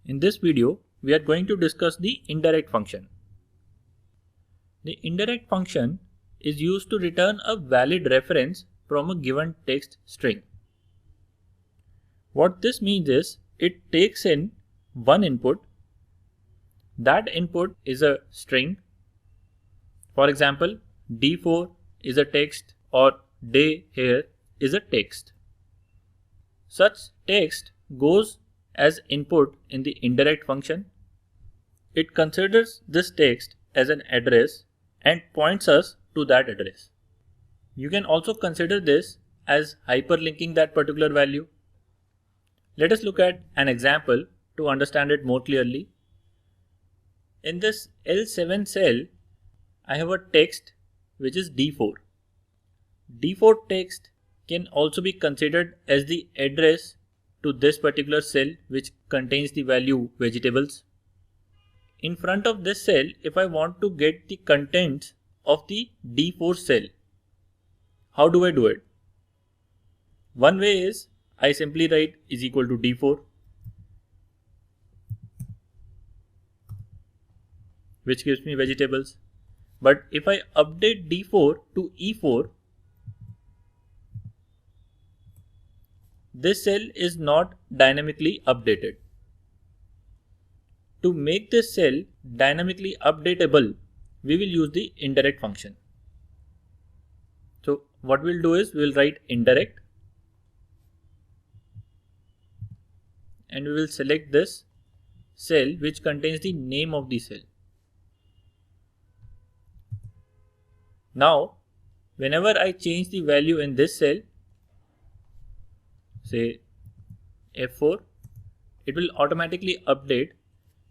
In this video, we are going to discuss the indirect function. The indirect function is used to return a valid reference from a given text string. What this means is it takes in one input. That input is a string. For example, D4 is a text or day here is a text. Such text goes as input in the indirect function. It considers this text as an address and points us to that address. You can also consider this as hyperlinking that particular value. Let us look at an example to understand it more clearly. In this L7 cell, I have a text which is D4. D4 text can also be considered as the address to this particular cell which contains the value vegetables. In front of this cell, if I want to get the contents of the D4 cell, how do I do it? One way is I simply write is equal to D4, which gives me vegetables. But if I update D4 to E4, this cell is not dynamically updated. To make this cell dynamically updatable, we will use the indirect function. So what we'll do is we'll write indirect and we will select this cell which contains the name of the cell. Now, whenever I change the value in this cell, say F4, it will automatically update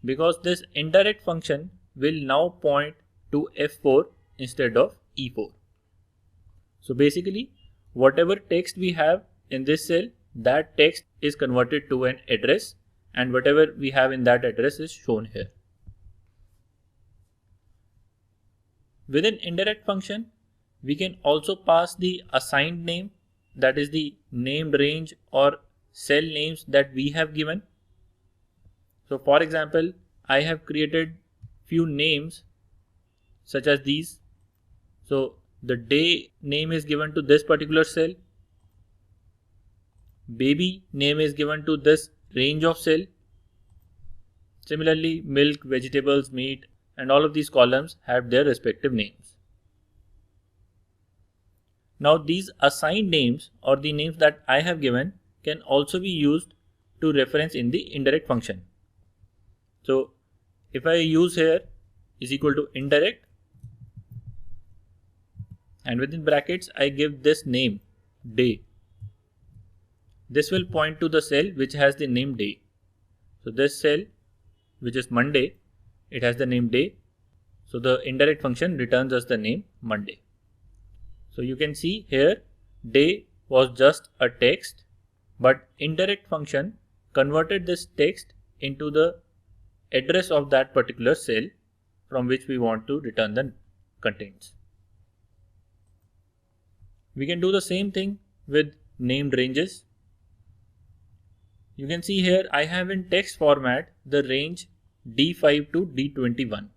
because this indirect function will now point to F4 instead of E4. So basically, whatever text we have in this cell, that text is converted to an address and whatever we have in that address is shown here. With an indirect function, we can also pass the assigned name, that is the named range or cell names that we have given. So for example, I have created few names such as these. So the day name is given to this particular cell. Baby name is given to this range of cell. Similarly, milk, vegetables, meat, and all of these columns have their respective names. Now these assigned names or the names that I have given can also be used to reference in the indirect function. So if I use here is equal to indirect and within brackets I give this name day. This will point to the cell which has the name day. So this cell which is Monday, it has the name day. So the indirect function returns us the name Monday. So you can see here day was just a text, but indirect function converted this text into the address of that particular cell from which we want to return the contents. We can do the same thing with named ranges. You can see here I have in text format the range D5 to D21.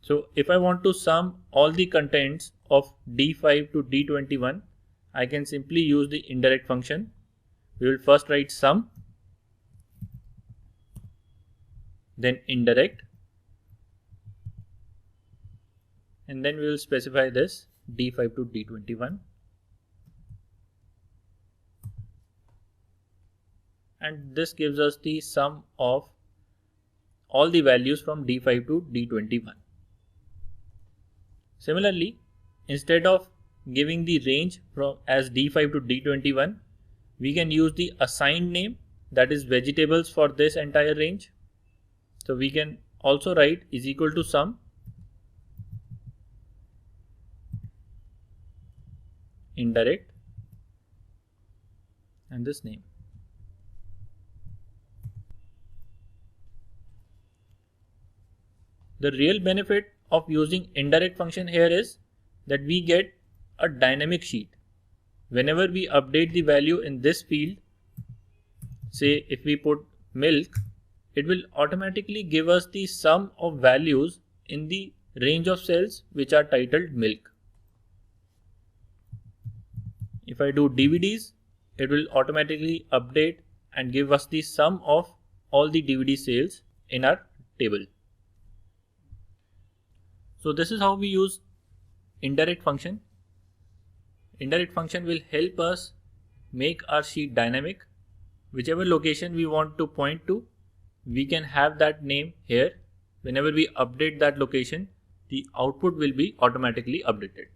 So if I want to sum all the contents of D5 to D21, I can simply use the indirect function. We will first write sum, then indirect, and then we will specify this D5 to D21. And this gives us the sum of all the values from D5 to D21. Similarly, instead of giving the range from as D5 to D21, we can use the assigned name, that is vegetables, for this entire range. So we can also write is equal to sum indirect and this name. The real benefit of using indirect function here is that we get a dynamic sheet. Whenever we update the value in this field, say if we put milk, it will automatically give us the sum of values in the range of cells which are titled milk. If I do DVDs, it will automatically update and give us the sum of all the DVD sales in our table. So this is how we use indirect function. Indirect function will help us make our sheet dynamic. Whichever location we want to point to, we can have that name here. Whenever we update that location, the output will be automatically updated.